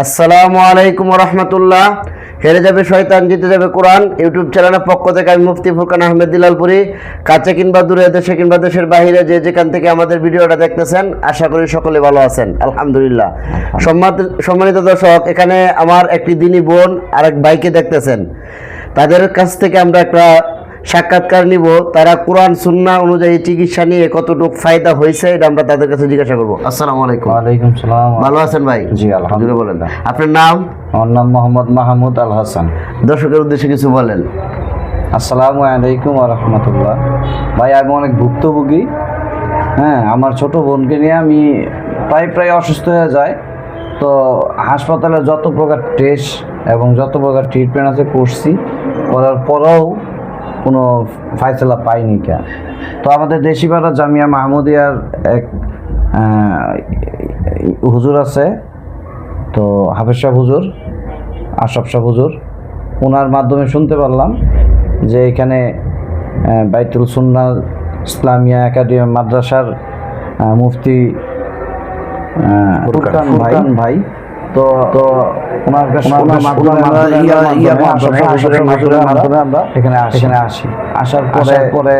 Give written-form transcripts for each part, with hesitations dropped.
আসসালামু আলাইকুম রহমতুল্লাহ। হেরে যাবে শয়তান, জিতে যাবে কোরআন ইউটিউব চ্যানেলের পক্ষ থেকে আমি মুফতি ফুরকান আহমেদ দিলালপুরি, কাছে কিংবা দূরে, দেশে কিংবা দেশের বাইরে, যে যেখান থেকে আমাদের ভিডিওটা দেখতেছেন, আশা করি সকলে ভালো আছেন। আলহামদুলিল্লাহ। সম্মানিত দর্শক, এখানে আমার একটি দিনী বোন আর এক ভাইকে দেখতেছেন। তাদের কাছ থেকে আমরা একটা সাক্ষাৎকার নিব। তারা কোরআন সুন্নাহ অনুযায়ী চিকিৎসা নিয়ে কতটুকু ফায়দা হয়েছে এটা আমরা তাদের কাছে জিজ্ঞাসা করবো। আসসালামু আলাইকুম। ওয়ালাইকুম সালাম। ভালো আছেন ভাই? জি আলহামদুলিল্লাহ। বলেন, আপনার নাম? আমার নাম মোহাম্মদ মাহমুদ আল হাসান। দর্শকের উদ্দেশ্যে কিছু বলেন। আসসালামু আলাইকুম ওয়া রাহমাতুল্লাহ। ভাই, আমি অনেক ভুক্তভোগী। আমার ছোট বোনকে নিয়ে আমি প্রায় অসুস্থ হয়ে যায়। তো হাসপাতালে যত প্রকার টেস্ট এবং যত প্রকার ট্রিটমেন্ট আছে করছি, করার পরেও কোনো ফায়সালা পাইনি কেন। তো আমাদের দেশিপাড়া জামিয়া মাহমুদিয়ার এক হুজুর আছে, তো হাফেজ সাহেব হুজুর, আশরাফ সাহেব হুজুর, ওনার মাধ্যমে শুনতে পারলাম যে এখানে বাইতুল সুন্নাহ ইসলামিয়া একাডেমি মাদ্রাসার মুফতি ফুরকান ভাই, তো ওনার মাধ্যমে আমরা এখানে আসি। আসার পরে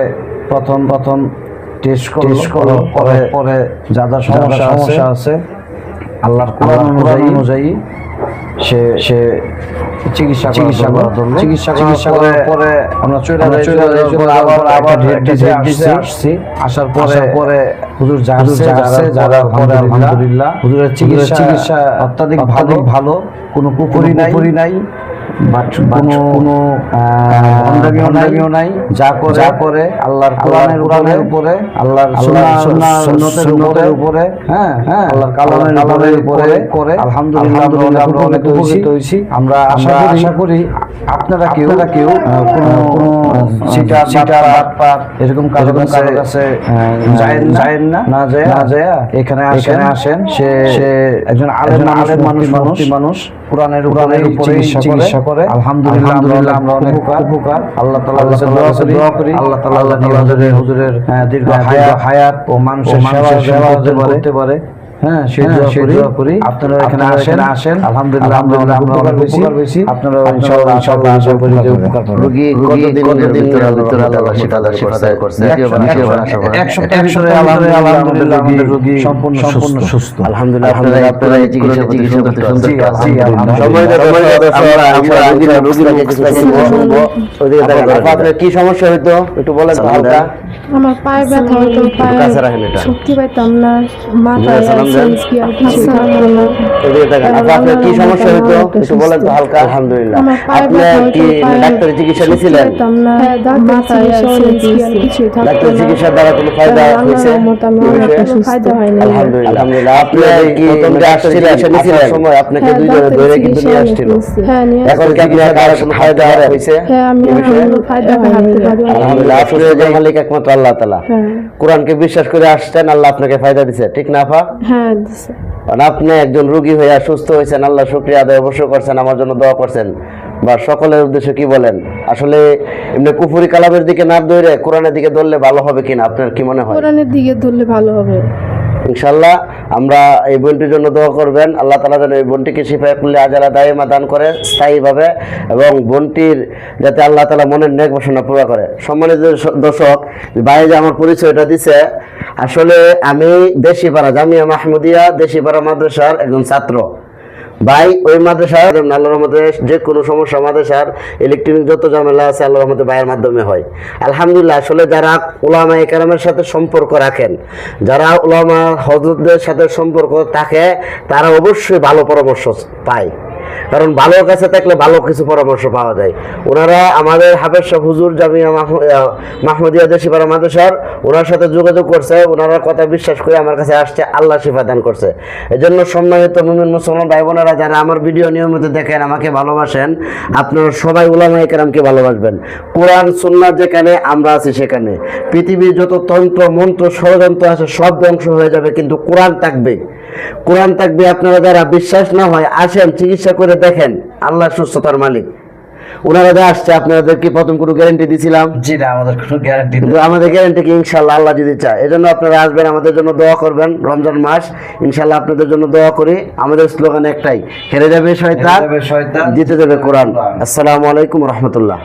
প্রথম টেস্ট করার পরে যা সমস্যা আছে আল্লাহর কোরআন অনুযায়ী সে চিকিৎসা করার পরে আমরা চলে আবার আসছি। আসার পরে হুজুর যারা আলহামদুলিল্লাহ হুজুরের চিকিৎসা অত্যাধিক ভালো, কোনো পুকুরি নাই, কোনো ভণ্ডামিও নাই। যা করে আল্লাহর কোরআনের উপরে, আল্লাহর সুন্নতের উপরে, আল্লাহর কালামের উপরে করে আলহামদুলিল্লাহ আমরা অনেক উপকৃত হয়েছি। আমরা আশা করি আপনারা কেউ কোনো সিটার এরকম কারো কাছে যায়েন না যায় এখানে আসেন। সে একজন আলেম মানুষ, কোরআনের উপরে চিকিৎসা করে। আলহামদুলিল্লাহ আমরা অনেক উপকার। আল্লাহ তাআলার কাছে দোয়া করি আল্লাহ তাআলা হুজুরের দীর্ঘ হায়াত ও মানুষের সেবা করতে পারে। সেই দোয়া করি। আপনারা এখানে আসেন। আলহামদুলিল্লাহ আমরা উপকার পেয়েছি। আপনারা ইনশাআল্লাহ আশা করি যে উপকার পাবেন। রোগী কতদিনের ভিতরে আল্লাহ শিফা করছে? 100% আলহামদুলিল্লাহ আমাদের রোগী সম্পূর্ণ সুস্থ। আলহামদুলিল্লাহ। আপনারা এই চিকিৎসা করতে শুনছি। আপনার কি সমস্যা হইতো একটু বলেন তো হালকা? আমার পায়ে ব্যথা হতো, পায়ে শক্তি পাইতাম না, মাথায় আপনার কি সমস্যা হইতো একটু বলেন তো হালকা? আলহামদুলিল্লাহ। আপনি কি ডাক্তারের চিকিৎসা নিয়েছিলেন? ডাক্তার চিকিৎসার দ্বারা কোনো ফায়দা হয়েছে? আলহামদুলিল্লাহ। আপনি কি প্রথম যে আসছিলেন নিয়েছিলেন সময় আপনাকে দুইজনে ধরে কিন্তু নিয়ে আসছিল, এখন কি আপনার দ্বারা কোনো ফায়দা হয়েছে? আলহামদুলিল্লাহ। আসলে যে মালিক একমাত্র আল্লাহ তাআলা। কোরআনকে বিশ্বাস করে আসছেন, আল্লাহ আপনাকে ফায়দা দিয়েছে, ঠিক না আপা? হ্যাঁ দিছে। আপনি একজন রোগী হয়ে সুস্থ হয়েছেন, আল্লাহ শুকরিয়া আদায় অবশ্যই করছেন, আমার জন্য দোয়া করছেন, বা সকলের উদ্দেশ্যে কি বলেন? আসলে এমনি কুফরি কালামের দিকে না ধরে কোরআনের দিকে ধরলে ভালো হবে কিনা, আপনার কি মনে হয়? কোরআনের দিকে ধরলে ভালো হবে ইনশাআল্লাহ। আমরা এই বোনটির জন্য দোয়া করবেন, আল্লাহ তাআলা যেন এই বোনটিকে শিফায়ে কুল্লি আজালা দাইমা দান করে স্থায়ীভাবে, এবং বোনটির যাতে আল্লাহ তাআলা মনের নেক বাসনা পুরা করে। সম্মানিত দর্শক, ভাই যে আমার পরিচয়টা দিছে, আসলে আমি দেশিপাড়া জামিয়া মাহমুদিয়া দেশিপাড়া মাদ্রাসার একজন ছাত্র। ভাই ওই মাদ্রাসার আল্লাহর রহমতে যে কোনো সমস্যা মাদ্রাসার ইলেকট্রনিক যত ঝামেলা আছে আল্লাহর রহমতে ভাইয়ের মাধ্যমে হয়। আলহামদুলিল্লাহ। আসলে যারা উলামা ইকরামের সাথে সম্পর্ক রাখেন, যারা উলামা হযরতদের সাথে সম্পর্ক থাকে, তারা অবশ্যই ভালো পরামর্শ পায়, কারণ ভালো কাছে থাকলে ভালো কিছু পরামর্শ পাওয়া যায়। ওনারা আমাদের হাফেজ সাহেব হুজুর জামিয়া মাহমুদিয়া দেশিপাড়া মাদ্রাসার ওনার সাথে যোগাযোগ করছে, ওনারা কথা বিশ্বাস করে আমার কাছে আসছে, আল্লাহ শিফা দান করছে। এজন্য সম্মানিত মুমিন মুসলমান ভাই বোনেরা যারা আমার ভিডিও নিয়মিত দেখেন, আমাকে ভালোবাসেন, আপনারা সবাই উলামা ইকরামকে ভালোবাসবেন। কোরআন সুন্নাহ যেখানে, আমরা আছি সেখানে। পৃথিবীর যত তন্ত্র মন্ত্র ষড়যন্ত্র আছে সব ধ্বংস হয়ে যাবে, কিন্তু কোরআন থাকবে। আপনারা যারা বিশ্বাস না হয় আসেন, চিকিৎসা করে দেখেন, আল্লাহ সুস্থতার মালিক। ওনারা যে আসছে আপনাদের কি প্রথম কোনো গ্যারান্টি দিছিলাম? জি না, আমাদের কোনো গ্যারান্টি কিন্তু আমাদের গ্যারান্টি কি ইনশাল্লাহ আল্লাহ যদি চায়। এজন্য আপনারা আসবেন, আমাদের জন্য দোয়া করবেন। রমজান মাস ইনশাল্লাহ আপনাদের জন্য দোয়া করি। আমাদের স্লোগান একটাই, হেরে যাবে শয়তান, শয়তান, জিতে যাবে কোরআন। আসসালামু আলাইকুম রহমতুল্লাহ।